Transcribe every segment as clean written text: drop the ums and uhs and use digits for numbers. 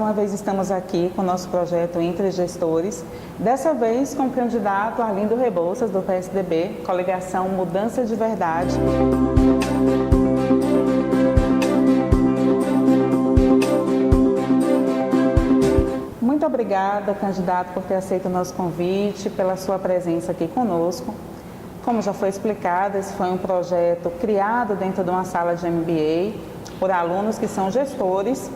uma vez estamos aqui com o nosso projeto Entre Gestores, dessa vez com o candidato Arlindo Rebouças, do PSDB, coligação Mudança de Verdade. Muito obrigada, candidato, por ter aceito o nosso convite, pela sua presença aqui conosco. Como já foi explicado, esse foi um projeto criado dentro de uma sala de MBA por alunos que são gestores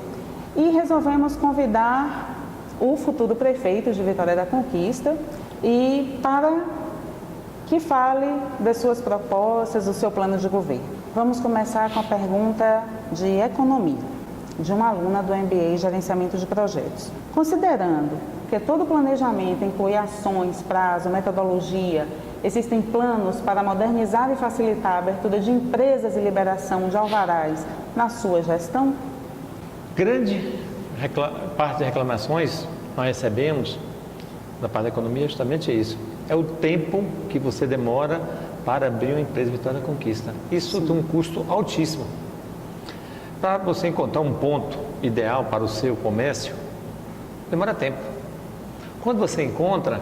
e resolvemos convidar o futuro prefeito de Vitória da Conquista e para que fale das suas propostas, do seu plano de governo. Vamos começar com a pergunta de economia, de uma aluna do MBA em Gerenciamento de Projetos. Considerando que todo planejamento inclui ações, prazo, metodologia, existem planos para modernizar e facilitar a abertura de empresas e liberação de alvarás na sua gestão? Grande parte de reclamações nós recebemos da parte da economia é justamente isso. É o tempo que você demora para abrir uma empresa Vitória da Conquista. Isso tem um custo altíssimo. Para você encontrar um ponto ideal para o seu comércio, demora tempo. Quando você encontra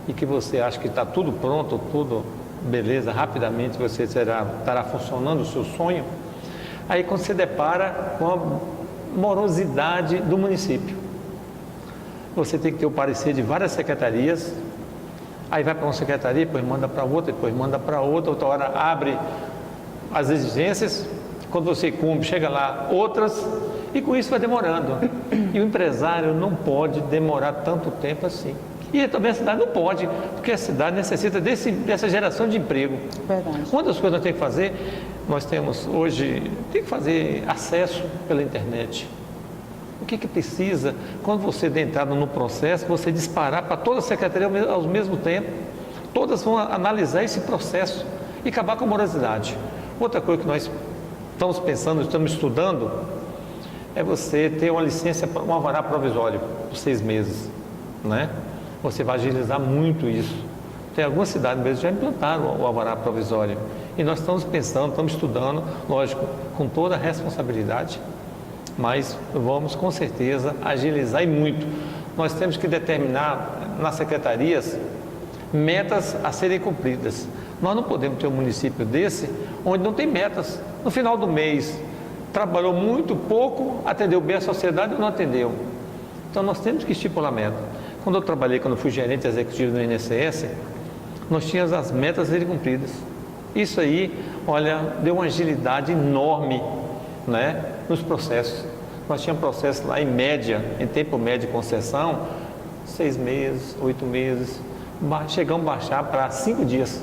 e que você acha que está tudo pronto, tudo beleza, rapidamente você estará funcionando o seu sonho, aí quando você depara com a morosidade do município. Você tem que ter o parecer de várias secretarias, aí vai para uma secretaria, depois manda para outra, depois manda para outra hora abre as exigências, quando você cumpre, chega lá outras, e com isso vai demorando. E o empresário não pode demorar tanto tempo assim. E também a cidade não pode, porque a cidade necessita dessa geração de emprego. Verdade. Uma das coisas que nós temos que fazer, nós temos hoje, tem que fazer acesso pela internet. O que precisa, quando você der entrada no processo, você disparar para toda a secretaria ao mesmo tempo, todas vão analisar esse processo e acabar com a morosidade. Outra coisa que nós estamos pensando, estamos estudando, é você ter uma licença, um alvará provisório por 6 meses, né? Você vai agilizar muito isso. Tem algumas cidades mesmo que já implantaram o alvará provisório. E nós estamos pensando, estamos estudando, lógico, com toda a responsabilidade, mas vamos com certeza agilizar e muito. Nós temos que determinar nas secretarias metas a serem cumpridas. Nós não podemos ter um município desse onde não tem metas. No final do mês, trabalhou muito pouco, atendeu bem a sociedade ou não atendeu. Então nós temos que estipular meta. Quando eu fui gerente executivo do INSS, nós tínhamos as metas a serem cumpridas. Isso aí, olha, deu uma agilidade enorme, né, nos processos. Nós tínhamos processos lá em média, em tempo médio de concessão, 6 meses, 8 meses, chegamos a baixar para 5 dias.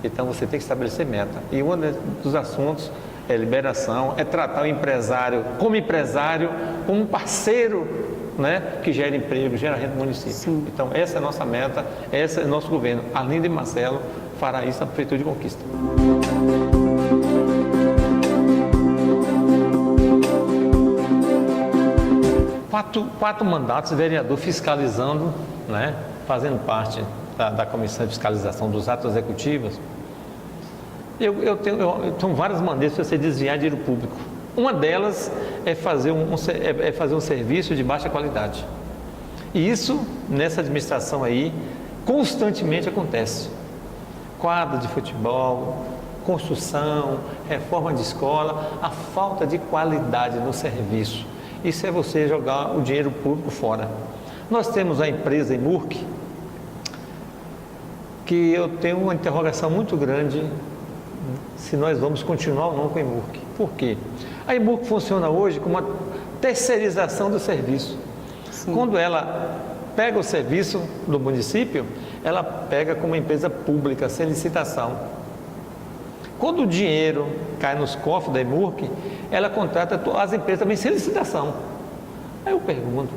Então você tem que estabelecer meta. E um dos assuntos é liberação, é tratar o empresário, como um parceiro, né, que gera emprego, gera renda no município. Sim. Então essa é a nossa meta, esse é o nosso governo. Arlindo e Marcelo fará isso na Prefeitura de Conquista. Quatro mandatos de vereador fiscalizando, né, fazendo parte da Comissão de Fiscalização dos Atos Executivos. Eu tenho várias maneiras de você desviar dinheiro público. Uma delas é fazer um serviço de baixa qualidade. E isso, nessa administração aí, constantemente acontece. Quadra de futebol, construção, reforma de escola, a falta de qualidade no serviço. Isso é você jogar o dinheiro público fora. Nós temos a empresa Imurc, que eu tenho uma interrogação muito grande se nós vamos continuar ou não com a Imurc. Por quê? A Imurc funciona hoje como uma terceirização do serviço. Sim. Quando ela pega o serviço do município, ela pega como uma empresa pública, sem licitação. Quando o dinheiro cai nos cofres da Imurc, ela contrata as empresas também sem licitação. Aí eu pergunto,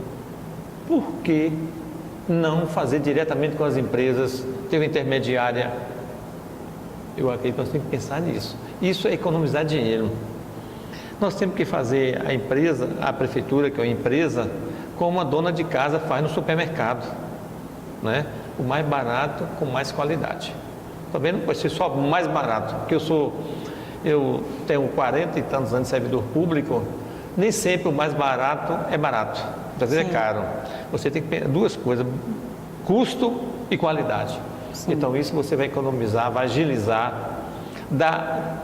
por que não fazer diretamente com as empresas, ter uma intermediária? Eu acredito que nós temos que pensar nisso. Isso é economizar dinheiro. Nós temos que fazer a empresa, a prefeitura, que é uma empresa, como a dona de casa faz no supermercado, né? O mais barato com mais qualidade. Também não pode ser só o mais barato, porque eu tenho 40 e tantos anos de servidor público, nem sempre o mais barato é barato, às vezes é caro. Você tem que pensar duas coisas, custo e qualidade. Sim. Então isso você vai economizar, vai agilizar,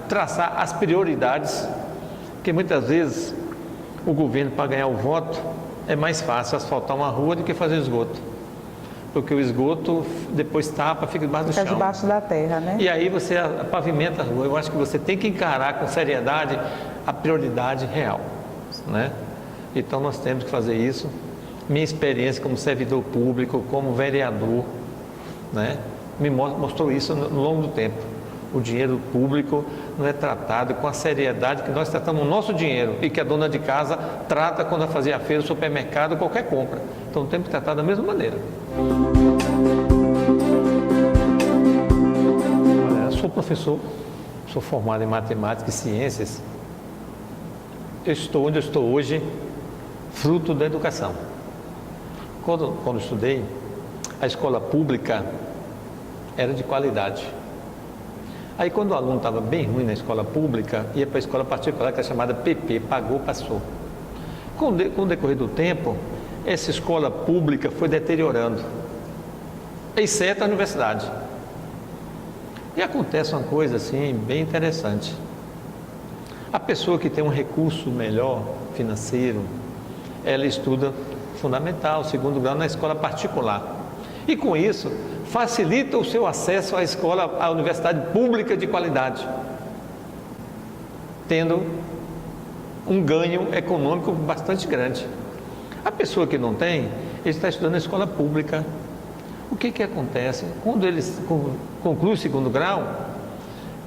traçar as prioridades, porque muitas vezes o governo, para ganhar o voto, é mais fácil asfaltar uma rua do que fazer esgoto. Porque o esgoto depois tapa, fica debaixo do chão. Fica debaixo da terra, né? E aí você pavimenta a rua. Eu acho que você tem que encarar com seriedade a prioridade real, né? Então nós temos que fazer isso. Minha experiência como servidor público, como vereador, né, me mostrou isso no longo do tempo. O dinheiro público não é tratado com a seriedade que nós tratamos o nosso dinheiro e que a dona de casa trata quando vai fazer a feira, o supermercado, qualquer compra. Então temos que tratar da mesma maneira. Olha, eu sou professor, sou formado em matemática e ciências. Eu estou onde eu estou hoje, fruto da educação. Quando eu estudei, a escola pública era de qualidade. Aí quando o aluno estava bem ruim na escola pública, ia para a escola particular, que é chamada PP, pagou, passou. Com o decorrer do tempo, essa escola pública foi deteriorando, exceto a universidade. E acontece uma coisa assim, bem interessante. A pessoa que tem um recurso melhor, financeiro, ela estuda fundamental, segundo grau, na escola particular. E com isso, facilita o seu acesso à escola, à universidade pública de qualidade, tendo um ganho econômico bastante grande. A pessoa que não tem, ele está estudando na escola pública. O que acontece? Quando ele conclui o segundo grau,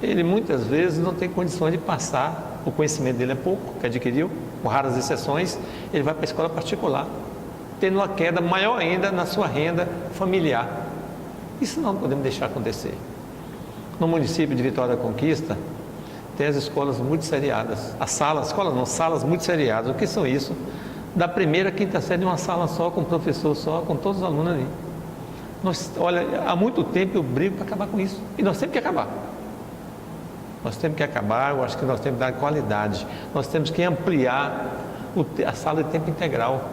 ele muitas vezes não tem condições de passar, o conhecimento dele é pouco, que adquiriu, com raras exceções, ele vai para a escola particular, tendo uma queda maior ainda na sua renda familiar. Isso não podemos deixar acontecer. No município de Vitória da Conquista, tem as escolas multisseriadas. Salas multisseriadas. O que são isso? Da primeira à quinta série, uma sala só, com o professor só, com todos os alunos ali. Olha, há muito tempo eu brigo para acabar com isso. E nós temos que acabar. Nós temos que acabar, eu acho que nós temos que dar qualidade. Nós temos que ampliar a sala de tempo integral.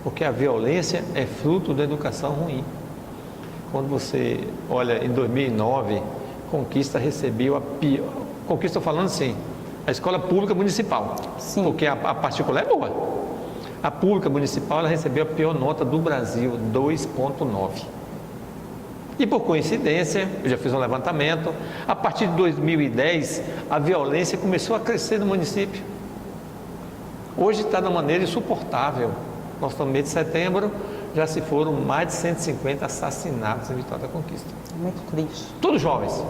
Porque a violência é fruto da educação ruim. Quando você olha, em 2009, Conquista recebeu a pior... Conquista, estou falando assim, a escola pública municipal. Sim. Porque a particular é boa. A pública municipal, ela recebeu a pior nota do Brasil, 2,9. E por coincidência, eu já fiz um levantamento, a partir de 2010, a violência começou a crescer no município. Hoje está de uma maneira insuportável. Nós estamos no mês de setembro, já se foram mais de 150 assassinatos em Vitória da Conquista. Muito triste. Todos jovens,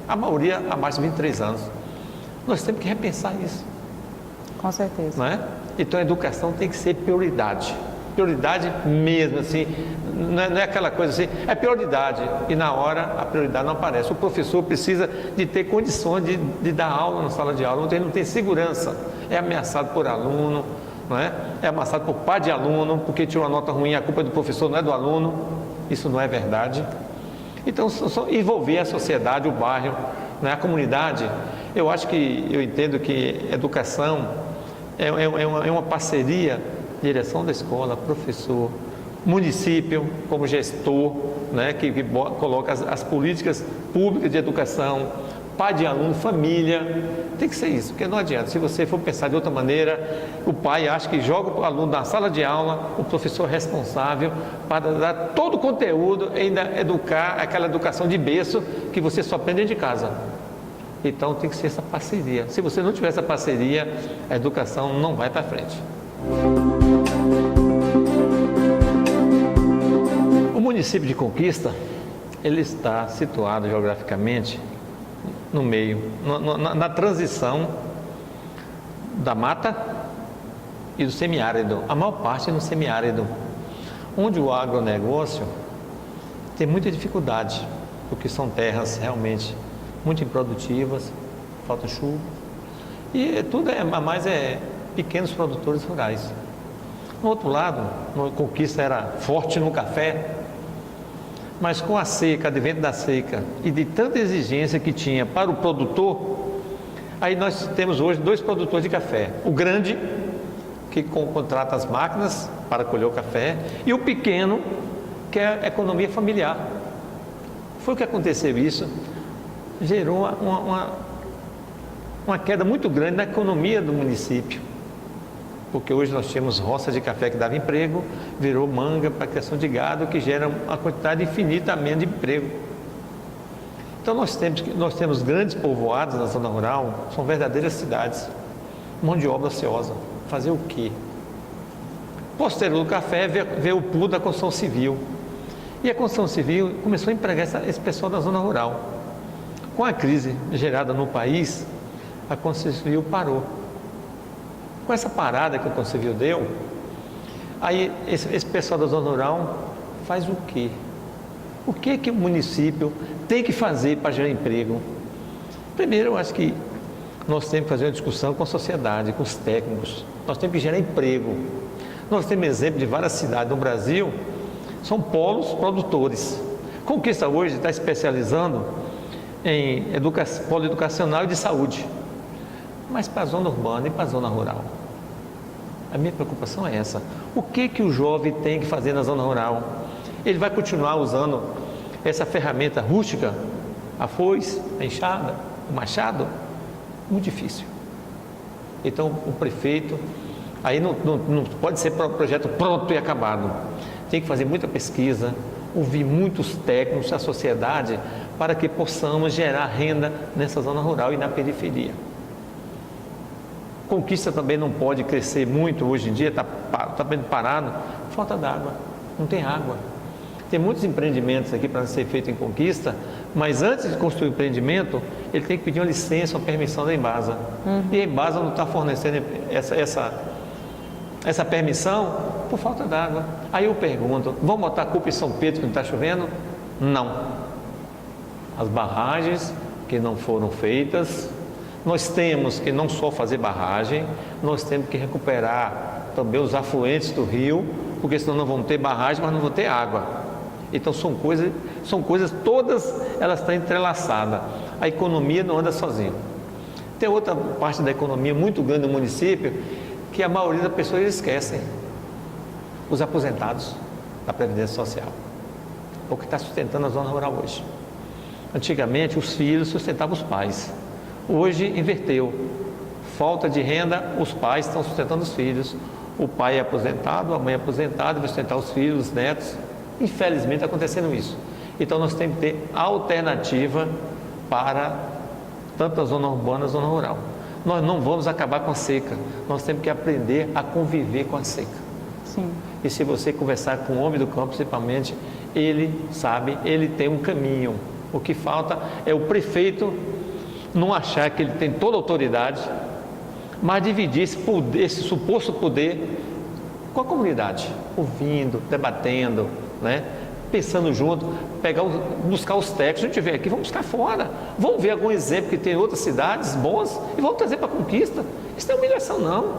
a maioria há mais de 23 anos. Nós temos que repensar isso. Com certeza. Não é? Então a educação tem que ser prioridade. Prioridade mesmo, assim, não é aquela coisa assim, é prioridade. E na hora a prioridade não aparece. O professor precisa de ter condições de dar aula na sala de aula, ele não tem segurança, é ameaçado por aluno, não é? É ameaçado por pai de aluno, porque tirou uma nota ruim, a culpa é do professor, não é do aluno. Isso não é verdade. Então, só envolver a sociedade, o bairro, né, a comunidade. Eu entendo que educação é uma parceria, direção da escola, professor, município como gestor, né, que coloca as políticas públicas de educação, pai de aluno, família, tem que ser isso, porque não adianta, se você for pensar de outra maneira, o pai acha que joga o aluno na sala de aula, o professor é responsável para dar todo o conteúdo, ainda educar, aquela educação de berço que você só aprende de casa. Então tem que ser essa parceria. Se você não tiver essa parceria, a educação não vai para frente. O município de Conquista, ele está situado geograficamente no meio, na transição da mata e do semiárido, a maior parte é no semiárido, onde o agronegócio tem muita dificuldade, porque são terras realmente muito improdutivas, falta chuva, e tudo mais pequenos produtores rurais. No outro lado, a Conquista era forte no café, mas com a seca, advento da seca e de tanta exigência que tinha para o produtor, aí nós temos hoje dois produtores de café, o grande que contrata as máquinas para colher o café, e o pequeno, que é a economia familiar. Foi o que aconteceu isso, gerou uma queda muito grande na economia do município, porque hoje nós tínhamos roça de café que dava emprego, virou manga para a criação de gado, que gera uma quantidade infinitamente de emprego. Então nós temos grandes povoados na zona rural, são verdadeiras cidades, mão de obra ociosa. Fazer o quê? Posterior do café veio o pulo da construção civil. E a construção civil começou a empregar esse pessoal da zona rural. Com a crise gerada no país, a construção civil parou. Com essa parada que a construção civil deu, aí esse pessoal da zona rural faz o quê? O que o município tem que fazer para gerar emprego? Primeiro, eu acho que nós temos que fazer uma discussão com a sociedade, com os técnicos. Nós temos que gerar emprego. Nós temos exemplo de várias cidades no Brasil, são polos produtores. Conquista hoje está especializando em polo educacional e de saúde, mas para a zona urbana e para a zona rural. A minha preocupação é essa. O que o jovem tem que fazer na zona rural? Ele vai continuar usando essa ferramenta rústica, a foice, a enxada, o machado? Muito difícil. Então o prefeito, aí não pode ser projeto pronto e acabado. Tem que fazer muita pesquisa, ouvir muitos técnicos, a sociedade, para que possamos gerar renda nessa zona rural e na periferia. Conquista também não pode crescer muito hoje em dia, está bem parado, falta d'água, não tem água. Tem muitos empreendimentos aqui para ser feito em Conquista, mas antes de construir o empreendimento, ele tem que pedir uma licença, uma permissão da Embasa. E a Embasa não está fornecendo essa permissão por falta d'água. Aí eu pergunto, vamos botar a culpa em São Pedro que não está chovendo? Não. As barragens que não foram feitas, nós temos que não só fazer barragem, nós temos que recuperar também os afluentes do rio, porque senão não vão ter barragem, mas não vão ter água. Então são coisas todas, elas estão entrelaçadas. A economia não anda sozinha. Tem outra parte da economia muito grande no município, que a maioria das pessoas esquecem. Os aposentados da Previdência Social. É o que está sustentando a zona rural hoje. Antigamente os filhos sustentavam os pais. Hoje inverteu. Falta de renda, os pais estão sustentando os filhos. O pai é aposentado, a mãe é aposentada, vai sustentar os filhos, os netos. Infelizmente está acontecendo isso. Então nós temos que ter alternativa para tanto a zona urbana quanto a zona rural. Nós não vamos acabar com a seca, nós temos que aprender a conviver com a seca. Sim. E se você conversar com o homem do campo, principalmente, ele sabe, ele tem um caminho. O que falta é o prefeito não achar que ele tem toda a autoridade, mas dividir esse suposto poder com a comunidade, ouvindo, debatendo, né? Pensando junto, buscar os técnicos. Se a gente tiver aqui, vamos buscar fora. Vamos ver algum exemplo que tem em outras cidades boas e vamos trazer para a Conquista. Isso não é humilhação, não.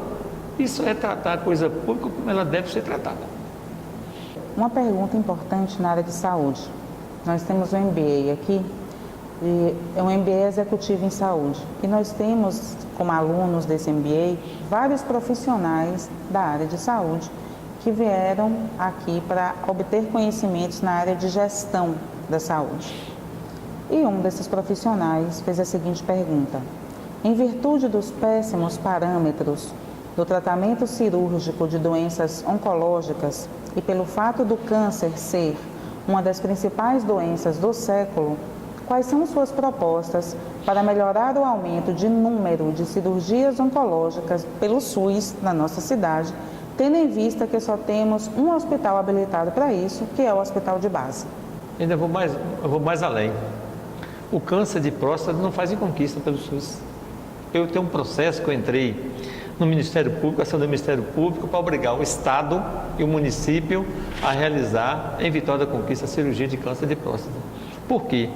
Isso é tratar a coisa pública como ela deve ser tratada. Uma pergunta importante na área de saúde. Nós temos um MBA aqui, e é um MBA executivo em saúde. E nós temos, como alunos desse MBA, vários profissionais da área de saúde que vieram aqui para obter conhecimentos na área de gestão da saúde. E um desses profissionais fez a seguinte pergunta: em virtude dos péssimos parâmetros do tratamento cirúrgico de doenças oncológicas e pelo fato do câncer ser uma das principais doenças do século, quais são suas propostas para melhorar o aumento de número de cirurgias oncológicas pelo SUS na nossa cidade, tendo em vista que só temos um hospital habilitado para isso, que é o Hospital de Base? Eu vou mais além. O câncer de próstata não faz em Conquista pelo SUS. Eu tenho um processo que eu entrei no Ministério Público, ação do Ministério Público, para obrigar o Estado e o município a realizar em Vitória da Conquista a cirurgia de câncer de próstata. Por quê?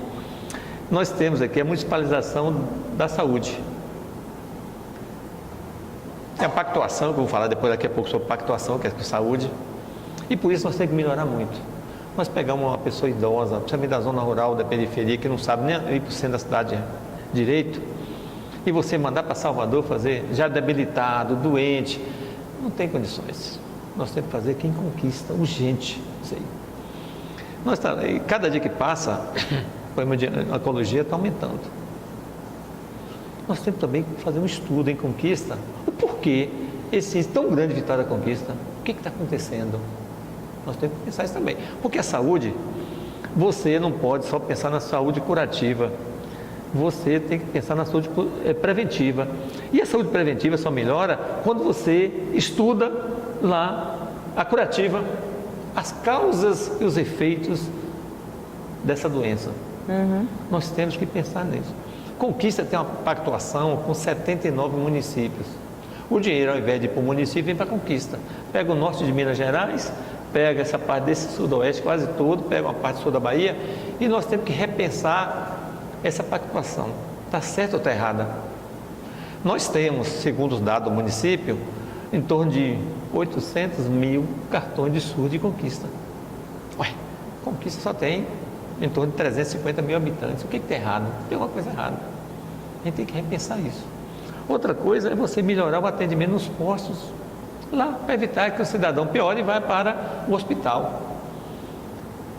Nós temos aqui a municipalização da saúde. Tem a pactuação, que eu vou falar daqui a pouco sobre pactuação, que é com saúde. E por isso nós temos que melhorar muito. Nós pegamos uma pessoa idosa, principalmente da zona rural, da periferia, que não sabe nem ir para o centro da cidade direito, e você mandar para Salvador fazer, já debilitado, doente, Não tem condições. Nós temos que fazer quem conquista, urgente, isso aí. E cada dia que passa, o problema de oncologia está aumentando. Nós temos também que fazer um estudo em conquista, o porquê esse tão grande vitória da conquista, o que está acontecendo? Nós temos que pensar isso também. Porque a saúde, você não pode só pensar na saúde curativa, você tem que pensar na saúde preventiva. E a saúde preventiva só melhora quando você estuda lá a curativa, as causas e os efeitos dessa doença. Nós temos que pensar nisso. Conquista tem uma pactuação com 79 municípios. O dinheiro, ao invés de ir para o município, vem para a Conquista. Pega o norte de Minas Gerais, pega essa parte desse sudoeste quase todo, pega uma parte sul da Bahia, e nós temos que repensar essa pactuação. Está certa ou está errada? Nós temos, segundo os dados do município, em torno de 800 mil cartões de SUS de Conquista. Ué, Conquista só tem em torno de 350 mil habitantes. O que está errado? Tem alguma coisa errada. A gente tem que repensar isso. Outra coisa é você melhorar o atendimento nos postos, lá, para evitar que o cidadão piore e vá para o hospital.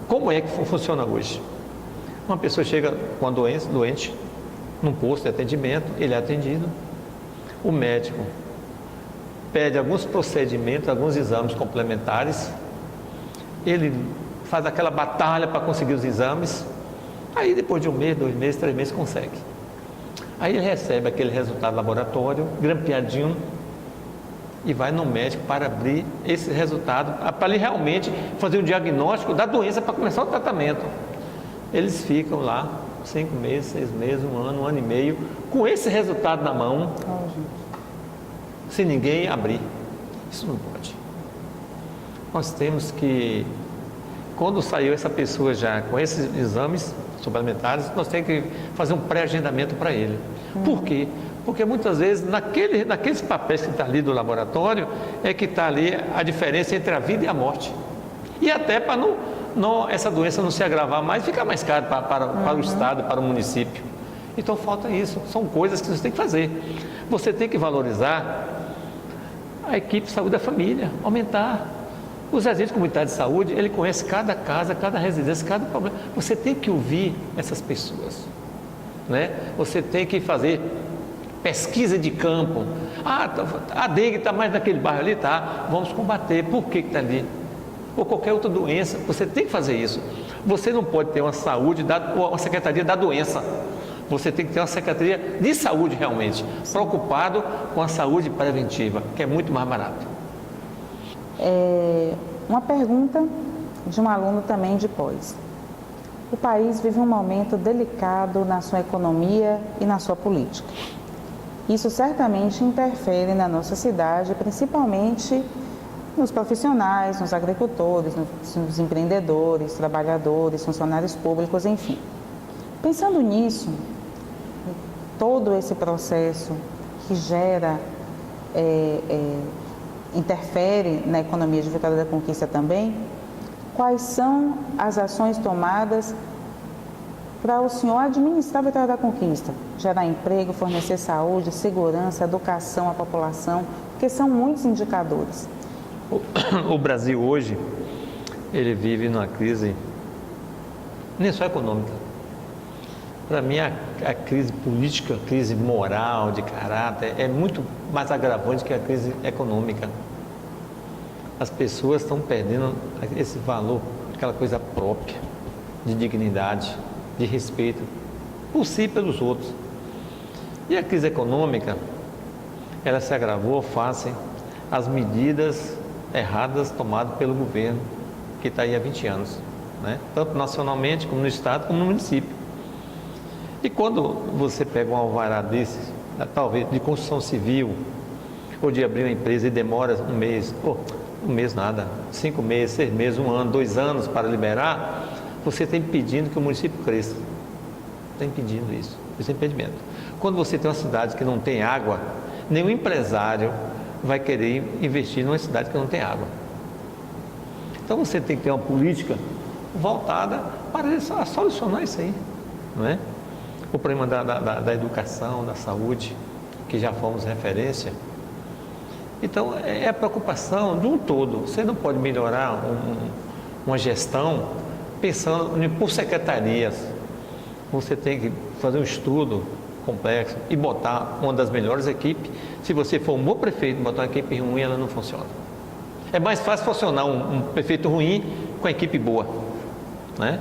Como é que funciona hoje? Uma pessoa chega com a doente, num posto de atendimento, ele é atendido, o médico pede alguns procedimentos, alguns exames complementares, ele faz aquela batalha para conseguir os exames, aí depois de 1 mês, 2 meses, 3 meses consegue. Aí ele recebe aquele resultado do laboratório, grampeadinho, e vai no médico para abrir esse resultado, para ele realmente fazer um diagnóstico da doença para começar o tratamento. Eles ficam lá 5 meses, 6 meses, 1 ano e meio, com esse resultado na mão, se ninguém abrir. Isso não pode. Nós temos que, quando saiu essa pessoa já com esses exames suplementares, nós temos que fazer um pré-agendamento para ele. Por quê? Porque muitas vezes naqueles papéis que está ali do laboratório é que está ali a diferença entre a vida e a morte. E até para essa doença não se agravar mais, ficar mais caro para o Estado, para o município. Então falta isso. São coisas que você tem que fazer. Você tem que valorizar a equipe de saúde da família, aumentar. Os agentes comunitários de saúde, ele conhece cada casa, cada residência, cada problema. Você tem que ouvir essas pessoas, né? Você tem que fazer pesquisa de campo. A dengue está mais naquele bairro ali, tá? Vamos combater. Por que está ali? Ou qualquer outra doença. Você tem que fazer isso. Você não pode ter uma saúde, uma secretaria da doença. Você tem que ter uma secretaria de saúde realmente, preocupado com a saúde preventiva, que é muito mais barato. Uma pergunta de um aluno também de pós. O país vive um momento delicado na sua economia e na sua política. Isso certamente interfere na nossa cidade, principalmente nos profissionais, nos agricultores, nos empreendedores, trabalhadores, funcionários públicos, enfim. Pensando nisso, todo esse processo que gera, interfere na economia de Vitória da Conquista também, quais são as ações tomadas para o senhor administrar a Vitória da Conquista? Gerar emprego, fornecer saúde, segurança, educação à população, porque são muitos indicadores. O Brasil hoje, ele vive numa crise, nem só econômica. Para mim, a crise política, a crise moral, de caráter, é muito mais agravante que a crise econômica. As pessoas estão perdendo esse valor, aquela coisa própria, de dignidade, de respeito, por si e pelos outros. E a crise econômica, ela se agravou face às medidas erradas tomadas pelo governo, que está aí há 20 anos, né? Tanto nacionalmente, como no estado, como no município. E quando você pega um alvará desse, talvez de construção civil, ou de abrir uma empresa e demora 1 mês, ou 1 mês nada, 5 meses, 6 meses, 1 ano, 2 anos para liberar, você está impedindo que o município cresça. Está impedindo isso, esse impedimento. Quando você tem uma cidade que não tem água, nenhum empresário vai querer investir numa cidade que não tem água. Então você tem que ter uma política voltada para solucionar isso aí, não é? O problema da educação, da saúde, que já fomos referência, Então, é a preocupação de um todo. Você não pode melhorar uma gestão pensando por secretarias. Você tem que fazer um estudo complexo e botar uma das melhores equipes. Se você for um bom prefeito, botar uma equipe ruim, ela não funciona. É mais fácil funcionar um prefeito ruim com a equipe boa, né?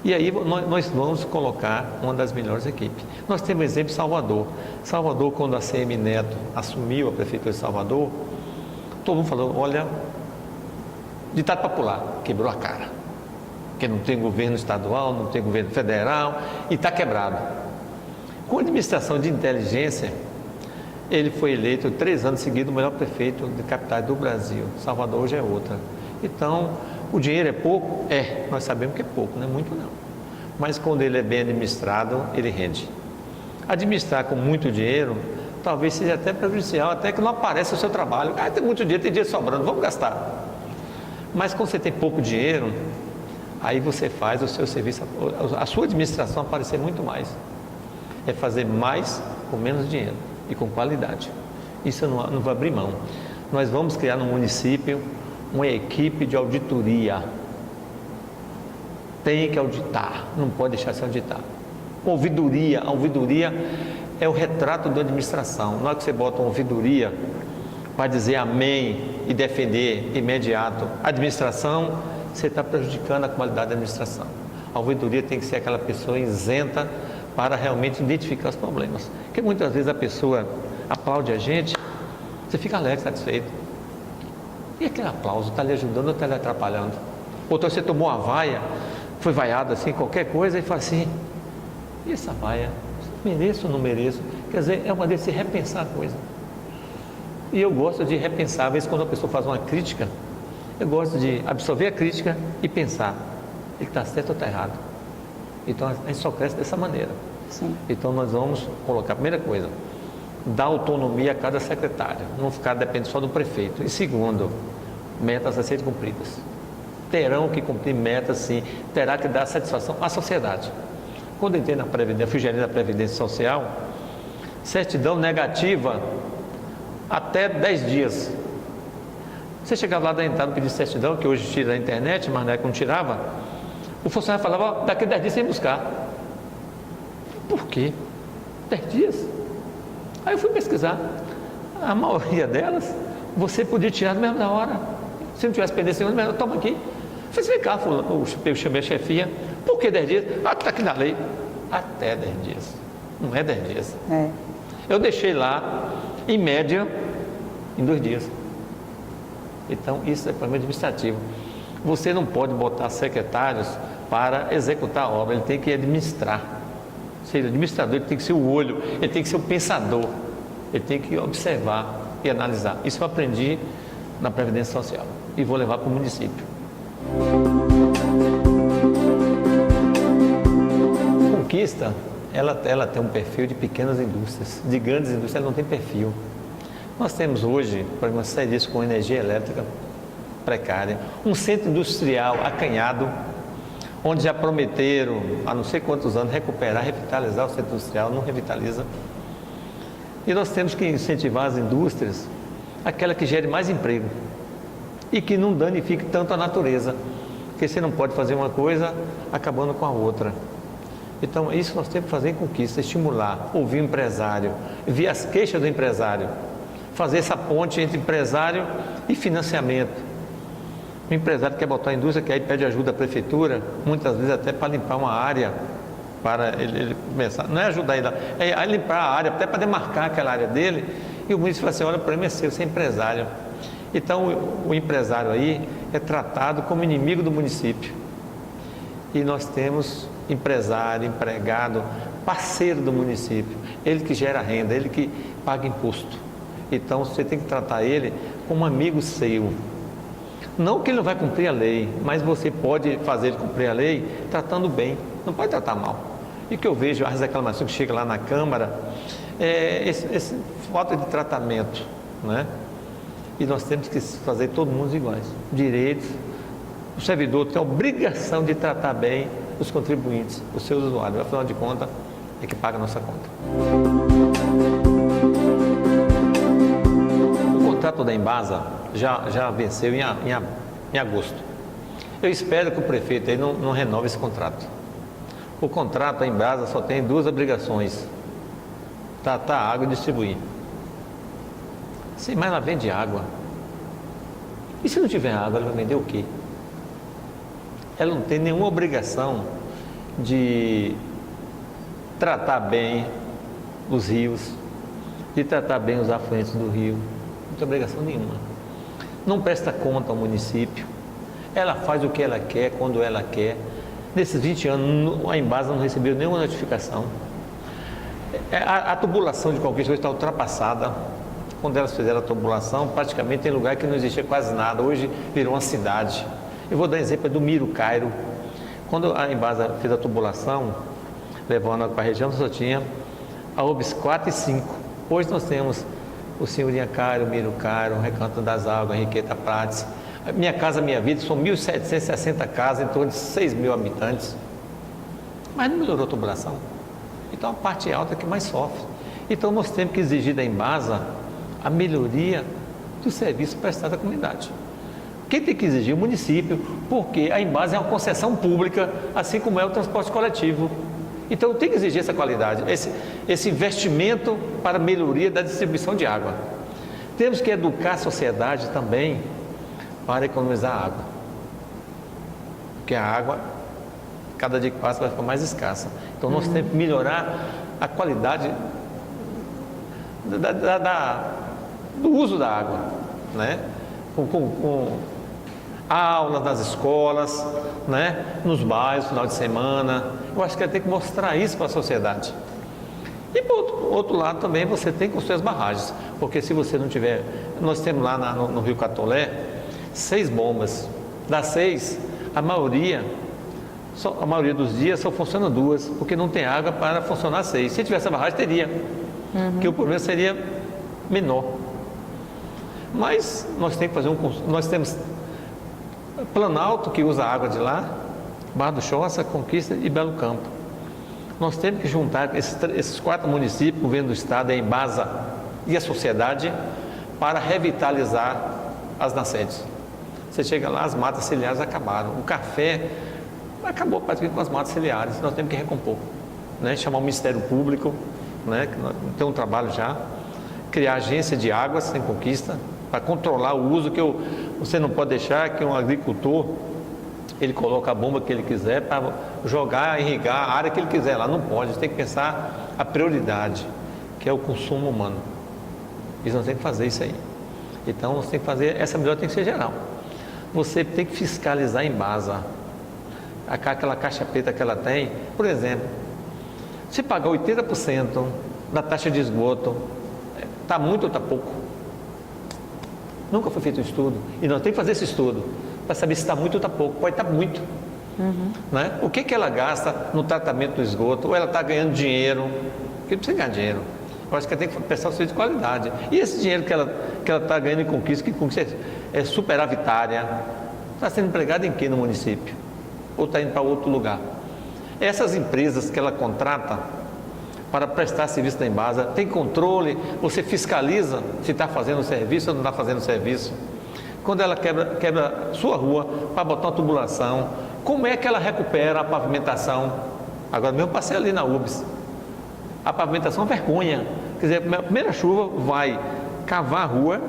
E aí nós vamos colocar uma das melhores equipes. Nós temos exemplo em Salvador. Salvador, quando a CM Neto assumiu a prefeitura de Salvador, todo mundo falou, olha, ditado popular, quebrou a cara. Porque não tem governo estadual, não tem governo federal e está quebrado. Com a administração de inteligência, ele foi eleito 3 anos seguidos o melhor prefeito de capitais do Brasil. Salvador hoje é outra. Então, o dinheiro é pouco? É, nós sabemos que é pouco, não é muito não. Mas quando ele é bem administrado, ele rende. Administrar com muito dinheiro, talvez seja até prejudicial, até que não apareça o seu trabalho. Ah, tem muito dinheiro, tem dinheiro sobrando, vamos gastar. Mas quando você tem pouco dinheiro, aí você faz o seu serviço, a sua administração aparecer muito mais. É fazer mais com menos dinheiro e com qualidade. Isso eu não vou abrir mão. Nós vamos criar no município uma equipe de auditoria. Tem que auditar, não pode deixar de auditar. Ouvidoria, a ouvidoria é o retrato da administração. Na hora que você bota uma ouvidoria para dizer amém e defender imediato a administração, você está prejudicando a qualidade da administração. A ouvidoria tem que ser aquela pessoa isenta para realmente identificar os problemas. Porque muitas vezes a pessoa aplaude a gente, você fica alegre, satisfeito. E aquele aplauso está lhe ajudando ou está lhe atrapalhando? Ou então você tomou uma vaia, foi vaiado assim, qualquer coisa, e fala assim, e essa vaia, mereço ou não mereço? Quer dizer, é uma vez de se repensar a coisa. E eu gosto de repensar, às vezes quando a pessoa faz uma crítica, eu gosto de absorver a crítica e pensar, ele está certo ou está errado? Então a gente só cresce dessa maneira. Sim. Então nós vamos colocar, primeira coisa, dar autonomia a cada secretário, não ficar dependendo só do prefeito. E segundo, metas a serem cumpridas. Terão que cumprir metas, sim, terá que dar satisfação à sociedade. Quando eu entrei na Previdência, fui gerente da Previdência Social, certidão negativa até 10 dias. Você chegava lá da entrada, pedir certidão, que hoje tira da internet, mas na época não tirava, o funcionário falava, daqui a 10 dias você vem buscar. Por quê? 10 dias? Aí eu fui pesquisar. A maioria delas, você podia tirar no mesmo da hora. Se não tivesse pendência, toma aqui. Eu falei, vem cá, eu chamei a chefia. Por que 10 dias? Ah, está aqui na lei. Até 10 dias. Não é 10 dias. É. Eu deixei lá, em média, em 2 dias. Então, isso é problema administrativo. Você não pode botar secretários para executar a obra, ele tem que administrar. Ou seja, o administrador ele tem que ser o olho, ele tem que ser o pensador, ele tem que observar e analisar. Isso eu aprendi na Previdência Social e vou levar para o município. Conquista, ela tem um perfil de pequenas indústrias, de grandes indústrias ela não tem perfil. Nós temos hoje problemas sérios com energia elétrica precária, um centro industrial acanhado, onde já prometeram, há não sei quantos anos, recuperar, revitalizar o centro industrial, não revitaliza. E nós temos que incentivar as indústrias, aquela que gere mais emprego e que não danifique tanto a natureza, porque você não pode fazer uma coisa acabando com a outra. Então, isso nós temos que fazer em conquista, estimular, ouvir o empresário, ver as queixas do empresário, fazer essa ponte entre empresário e financiamento. O empresário quer botar a indústria, que aí pede ajuda à prefeitura, muitas vezes até para limpar uma área, para ele começar, não é ajudar ele, é limpar a área, até para demarcar aquela área dele, e o município fala assim, olha, o problema é seu, você é empresário. Então, o empresário aí é tratado como inimigo do município. E nós temos empresário, empregado, parceiro do município, ele que gera renda, ele que paga imposto. Então, você tem que tratar ele como amigo seu. Não que ele não vai cumprir a lei, mas você pode fazer ele cumprir a lei tratando bem, não pode tratar mal. E o que eu vejo, as reclamações que chegam lá na Câmara, é esse falta de tratamento, né? E nós temos que fazer todo mundo iguais, direitos. O servidor tem a obrigação de tratar bem os contribuintes, os seus usuários, afinal de contas, é que paga a nossa conta. O contrato contrato da Embasa já venceu em agosto. Eu espero que o prefeito aí não renove esse contrato. O contrato da Embasa só tem duas obrigações: tratar a água e distribuir. Sim, mas ela vende água. E se não tiver água, ela vai vender o quê? Ela não tem nenhuma obrigação de tratar bem os rios, de tratar bem os afluentes do rio. Não tem obrigação nenhuma. Não presta conta ao município. Ela faz o que ela quer, quando ela quer. Nesses 20 anos, a Embasa não recebeu nenhuma notificação. A tubulação de Conquista hoje está ultrapassada. Quando elas fizeram a tubulação, praticamente tem lugar que não existia quase nada. Hoje virou uma cidade. Eu vou dar exemplo do Miro Cairo. Quando a Embasa fez a tubulação, levando para a região, só tinha a UBS 4 e 5. Hoje nós temos o Senhorinha Cairo, o Miro Cairo, o Recanto das Águas, a Henriqueta Prates. Minha Casa Minha Vida, são 1.760 casas, em torno de 6.000 habitantes. Mas não melhorou a tubulação. Então a parte alta é que mais sofre. Então nós temos que exigir da Embasa a melhoria do serviço prestado à comunidade. Quem tem que exigir? O município, porque a Embasa é uma concessão pública, assim como é o transporte coletivo. Então tem que exigir essa qualidade, esse investimento para a melhoria da distribuição de água. Temos que educar a sociedade também para economizar água. Porque a água, cada dia que passa, vai ficar mais escassa. Então nós temos que melhorar a qualidade do uso da água, né? Com aulas nas escolas, né? Nos bairros, final de semana. Eu acho que tem que mostrar isso para a sociedade. E por outro lado também você tem que construir as barragens, porque se você não tiver, nós temos lá no Rio Catolé 6 bombas. Das 6, a maioria dos dias só funciona 2, porque não tem água para funcionar 6. Se tivesse a barragem, teria, que o problema seria menor. Mas nós temos que fazer nós temos Planalto, que usa a água de lá, Barra do Choça, Conquista e Belo Campo. Nós temos que juntar esses 4 municípios, o governo do estado, a Embasa e a sociedade, para revitalizar as nascentes. Você chega lá, as matas ciliares acabaram. O café acabou praticamente com as matas ciliares. Nós temos que recompor, né? Chamar o Ministério Público, né? Tem um trabalho já. Criar agência de águas em Conquista, para controlar o uso, que você não pode deixar que um agricultor, ele coloca a bomba que ele quiser para jogar, irrigar a área que ele quiser lá. Não pode, tem que pensar a prioridade, que é o consumo humano. Eles não têm que fazer isso aí. Então, você tem que fazer, essa melhor tem que ser geral. Você tem que fiscalizar a Embasa. Aquela caixa preta que ela tem, por exemplo, se pagar 80% da taxa de esgoto, está muito ou está pouco? Nunca foi feito um estudo. E nós temos que fazer esse estudo para saber se está muito ou está pouco. Pode estar muito. Né? O que ela gasta no tratamento do esgoto? Ou ela está ganhando dinheiro? Porque precisa ganhar dinheiro. Eu acho que ela tem que prestar um serviço de qualidade. E esse dinheiro que ela está ganhando em Conquista, que Conquista é superavitária, está sendo empregado em quê no município? Ou está indo para outro lugar? Essas empresas que ela contrata para prestar serviço da Embasa, tem controle, você fiscaliza se está fazendo serviço ou não está fazendo serviço. Quando ela quebra sua rua para botar uma tubulação, como é que ela recupera a pavimentação? Agora mesmo passei ali na UBS. A pavimentação é uma vergonha. Quer dizer, a primeira chuva vai cavar a rua,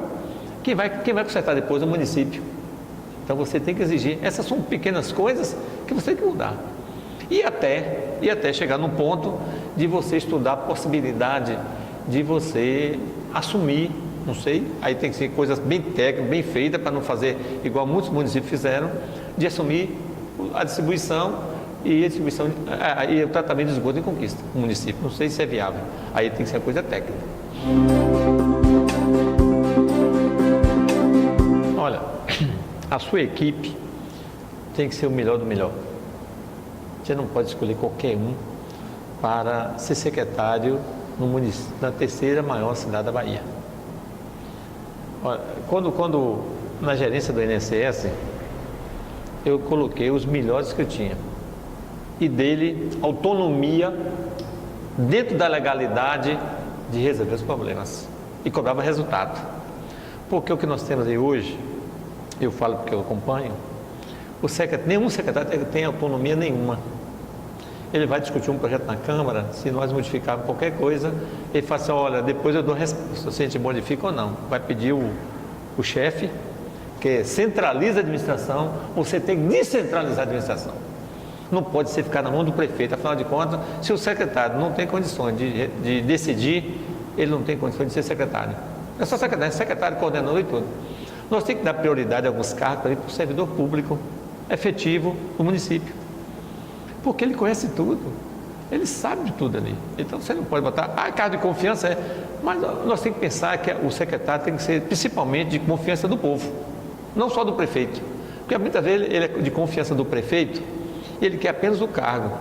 quem vai consertar depois é o município. Então você tem que exigir. Essas são pequenas coisas que você tem que mudar. E até chegar num ponto de você estudar a possibilidade de você assumir, não sei, aí tem que ser coisas bem técnicas, bem feitas, para não fazer igual muitos municípios fizeram, de assumir a distribuição e o tratamento de esgoto em Conquista, no município. Não sei se é viável, aí tem que ser uma coisa técnica. Olha, a sua equipe tem que ser o melhor do melhor. Você não pode escolher qualquer um para ser secretário no município, na terceira maior cidade da Bahia. Olha, quando na gerência do INSS, eu coloquei os melhores que eu tinha. E dele, autonomia, dentro da legalidade, de resolver os problemas. E cobrava resultado. Porque o que nós temos aí hoje, eu falo porque eu acompanho, nenhum secretário tem autonomia nenhuma. Ele vai discutir um projeto na Câmara, se nós modificarmos qualquer coisa, ele fala assim, olha, depois eu dou resposta, se a gente modifica ou não. Vai pedir o chefe, que centraliza a administração, você tem que descentralizar a administração. Não pode ser ficar na mão do prefeito, afinal de contas, se o secretário não tem condições de decidir, ele não tem condições de ser secretário. É só secretário coordenador e tudo. Nós temos que dar prioridade a alguns cargos para o servidor público efetivo do município. Porque ele conhece tudo, ele sabe de tudo ali. Então você não pode botar, cargo de confiança mas nós temos que pensar que o secretário tem que ser principalmente de confiança do povo, não só do prefeito. Porque muitas vezes ele é de confiança do prefeito e ele quer apenas o cargo.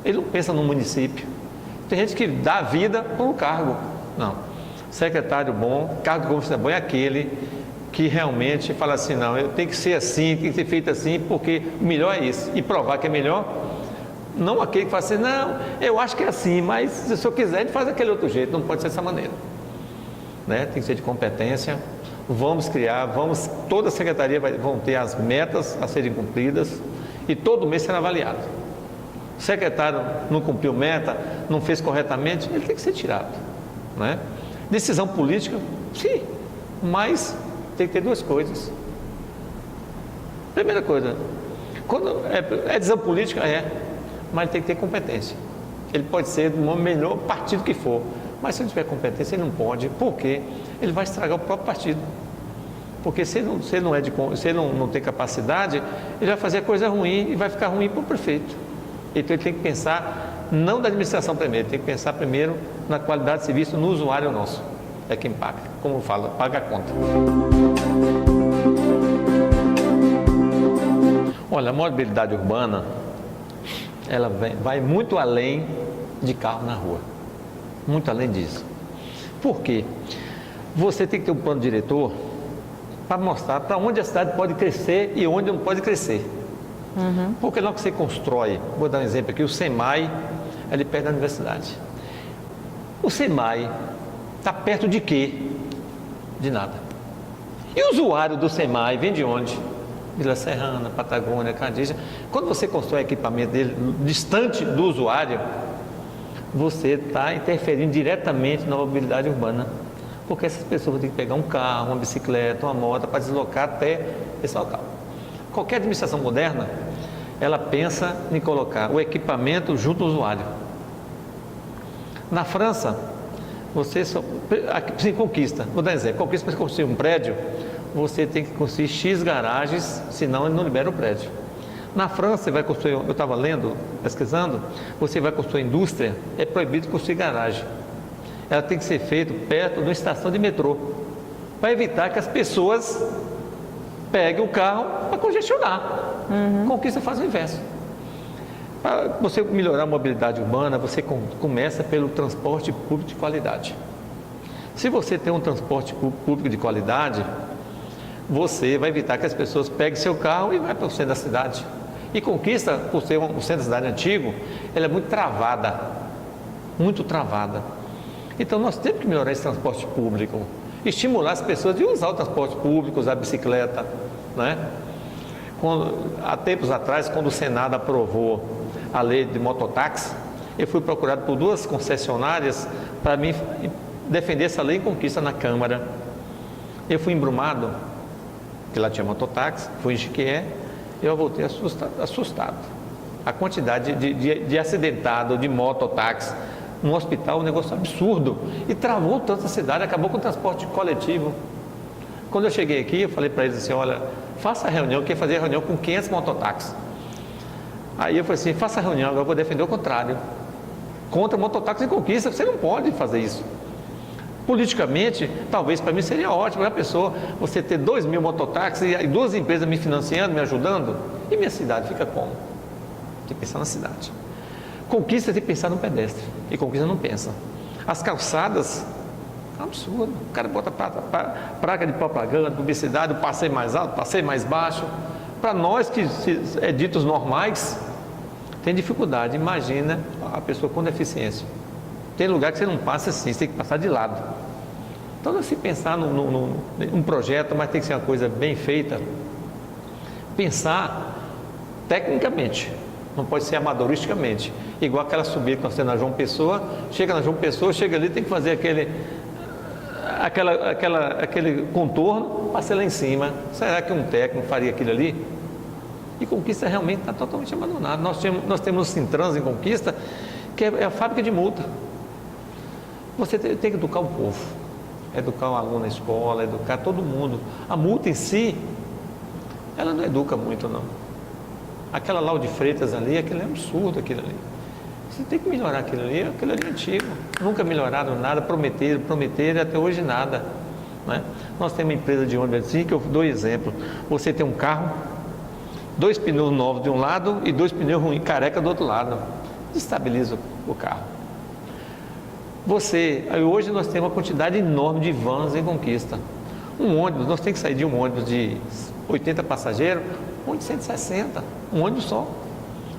Ele não pensa no município. Tem gente que dá a vida por um cargo. Não. Secretário bom, cargo de confiança bom é aquele que realmente fala assim, não, eu tenho que ser assim, tem que ser feito assim, porque o melhor é esse. E provar que é melhor, não aquele que fala assim, não, eu acho que é assim, mas se o senhor quiser, ele faz daquele outro jeito, não pode ser dessa maneira. Né? Tem que ser de competência, vamos criar, toda a secretaria vão ter as metas a serem cumpridas e todo mês será avaliado. O secretário não cumpriu meta, não fez corretamente, ele tem que ser tirado. Né? Decisão política, sim, mas tem que ter duas coisas. Primeira coisa, quando é decisão política, mas tem que ter competência. Ele pode ser do melhor partido que for, mas se não tiver competência, ele não pode, porque ele vai estragar o próprio partido. Porque se ele não tem capacidade, ele vai fazer coisa ruim e vai ficar ruim para o prefeito. Então ele tem que pensar, não da administração primeiro, tem que pensar primeiro na qualidade de serviço no usuário nosso. É quem paga, como fala, paga a conta. Olha, a mobilidade urbana, ela vai muito além de carro na rua. Muito além disso. Por quê? Você tem que ter um plano diretor para mostrar para onde a cidade pode crescer e onde não pode crescer. Porque logo que você constrói, vou dar um exemplo aqui, o SEMAI, ali perto da universidade. O SEMAI está perto de quê? De nada. E o usuário do SEMAI vem de onde? Vila Serrana, Patagônia, Cadícia. Quando você constrói equipamento dele distante do usuário, você está interferindo diretamente na mobilidade urbana. Porque essas pessoas vão ter que pegar um carro, uma bicicleta, uma moto para deslocar até esse local. Qualquer administração moderna, ela pensa em colocar o equipamento junto ao usuário. Na França, você sem conquista, vou dar um exemplo, conquista para construir um prédio, você tem que construir X garagens, senão ele não libera o prédio. Na França, você vai construir, eu estava lendo, pesquisando, você vai construir indústria, é proibido construir garagem. Ela tem que ser feita perto de uma estação de metrô, para evitar que as pessoas peguem o carro para congestionar. Conquista faz o inverso. Para você melhorar a mobilidade urbana, você começa pelo transporte público de qualidade. Se você tem um transporte público de qualidade, você vai evitar que as pessoas peguem seu carro e vão para o centro da cidade. E Conquista, por ser um centro da cidade antigo, ela é muito travada. Muito travada. Então nós temos que melhorar esse transporte público. Estimular as pessoas a usar o transporte público, usar a bicicleta. Né? Há tempos atrás, quando o Senado aprovou a lei de mototáxi, eu fui procurado por duas concessionárias para mim defender essa lei em Conquista na Câmara. Eu fui embrumado, porque lá tinha mototáxi, fui em Chiquié, e eu voltei assustado. A quantidade de acidentado, de mototáxi, no hospital, um negócio absurdo. E travou tanto a cidade, acabou com o transporte coletivo. Quando eu cheguei aqui, eu falei para eles assim, olha, faça a reunião, eu queria fazer a reunião com 500 mototáxis. Aí eu falei assim, faça a reunião, eu vou defender o contrário. Contra mototáxi em Conquista, você não pode fazer isso. Politicamente, talvez para mim seria ótimo, a pessoa, você ter 2.000 mototáxis e 2 empresas me financiando, me ajudando, e minha cidade fica como? Tem que pensar na cidade. Conquista tem que pensar no pedestre, e Conquista não pensa. As calçadas, é um absurdo. O cara bota placa de propaganda, publicidade, passeio mais alto, passeio mais baixo. Para nós que é ditos normais, tem dificuldade. Imagina a pessoa com deficiência. Tem lugar que você não passa assim, você tem que passar de lado. Então, se pensar num projeto, mas tem que ser uma coisa bem feita, pensar tecnicamente, não pode ser amadoristicamente. Igual aquela subida que nós temos na João Pessoa, chega na João Pessoa, chega ali, tem que fazer aquele contorno, passa lá em cima. Será que um técnico faria aquilo ali? E Conquista realmente está totalmente abandonado. Nós temos o Sintrans em Conquista, que é a fábrica de multa. Você tem que educar o povo, educar o aluno na escola, educar todo mundo. A multa em si, ela não educa muito, não. Aquela Lauro de Freitas ali, aquilo é um absurdo, aquilo ali. Você tem que melhorar aquilo ali é antigo. Nunca melhoraram nada, prometeram e até hoje nada. Né? Nós temos uma empresa de ônibus assim, que eu dou exemplo. Você tem um carro, 2 pneus novos de um lado e 2 pneus ruins, careca do outro lado. Desestabiliza o carro. Hoje nós temos uma quantidade enorme de vans em Conquista. Um ônibus, nós temos que sair de um ônibus de 80 passageiros, um de 160, um ônibus só.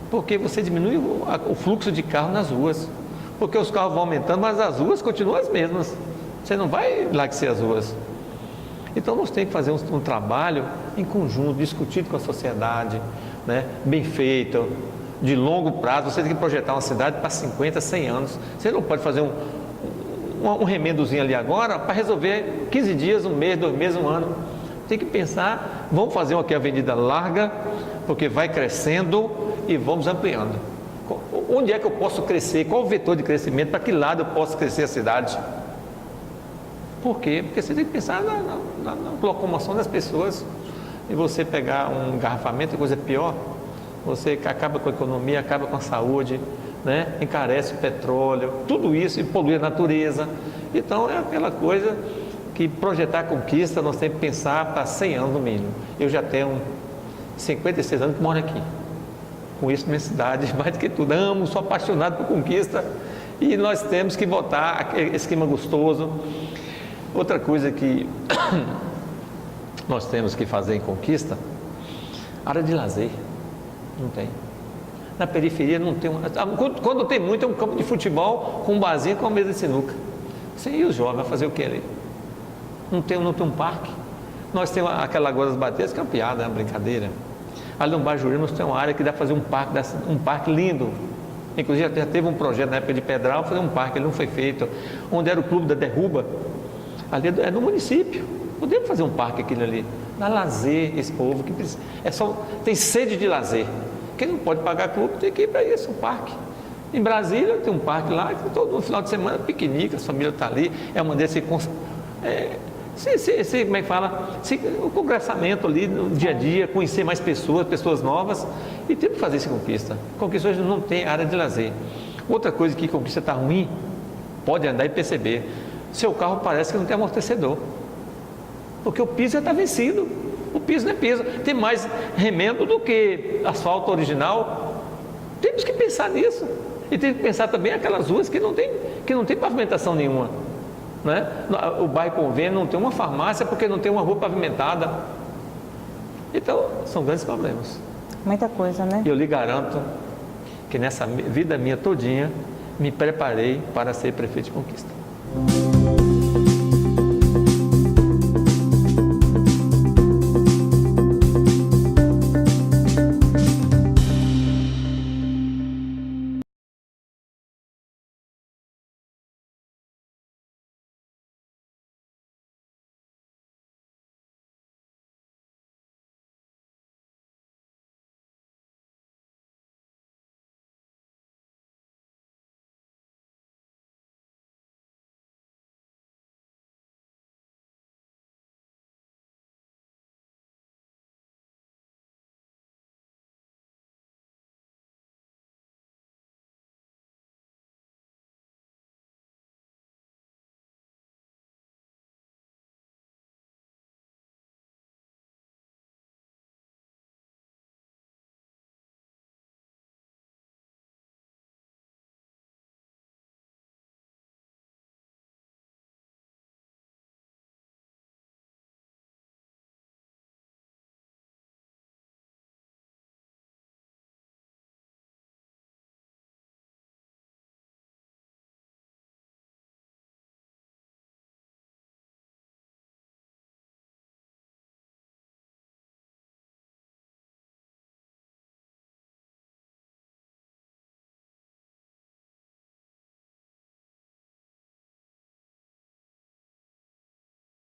Porque você diminui o fluxo de carro nas ruas. Porque os carros vão aumentando, mas as ruas continuam as mesmas. Você não vai enlaquecer as ruas. Então nós temos que fazer um trabalho em conjunto, discutido com a sociedade, né? Bem feito, de longo prazo. Você tem que projetar uma cidade para 50, 100 anos. Você não pode fazer um remendozinho ali agora para resolver 15 dias, um mês, 2 meses, um ano. Tem que pensar, vamos fazer uma avenida larga, porque vai crescendo e vamos ampliando. Onde é que eu posso crescer? Qual o vetor de crescimento? Para que lado eu posso crescer a cidade? Por quê? Porque você tem que pensar na locomoção das pessoas. E você pegar um engarrafamento é coisa pior. Você acaba com a economia, acaba com a saúde, né? Encarece o petróleo, tudo isso e polui a natureza. Então é aquela coisa que projetar a Conquista nós temos que pensar para 100 anos no mínimo. Eu já tenho 56 anos que moro aqui. Com isso, minha cidade, mais do que tudo, amo, sou apaixonado por Conquista e nós temos que botar esse clima gostoso. Outra coisa que nós temos que fazer em Conquista, área de lazer, não tem. Na periferia não tem, quando tem muito é um campo de futebol com um barzinho com uma mesa de sinuca. E os jovens vão fazer o que ali? Não tem um parque. Nós temos aquela Lagoa das Bateiras, que é uma piada, é uma brincadeira. Ali no Bajuri nós temos uma área que dá para fazer um parque lindo. Inclusive já teve um projeto na época de Pedral, fazer um parque, ele não foi feito. Onde era o Clube da Derruba, ali é do município. Podemos fazer um parque aquilo ali. Dá lazer esse povo que precisa. Tem sede de lazer. Quem não pode pagar clube tem que ir para isso, um parque. Em Brasília tem um parque lá, que todo no final de semana piquenique, a família está ali, é uma desse como é que fala? O congressamento ali no dia a dia, conhecer mais pessoas novas, e tem que fazer esse Conquista. Conquista hoje não tem área de lazer. Outra coisa que Conquista está ruim, pode andar e perceber, seu carro parece que não tem amortecedor, porque o piso já está vencido, o piso não é piso, tem mais remendo do que asfalto original. Temos que pensar nisso, e tem que pensar também aquelas ruas que não tem pavimentação nenhuma. Né? O bairro Convênio não tem uma farmácia porque não tem uma rua pavimentada. Então, são grandes problemas. Muita coisa, né? E eu lhe garanto que nessa vida minha todinha, me preparei para ser prefeito de Conquista.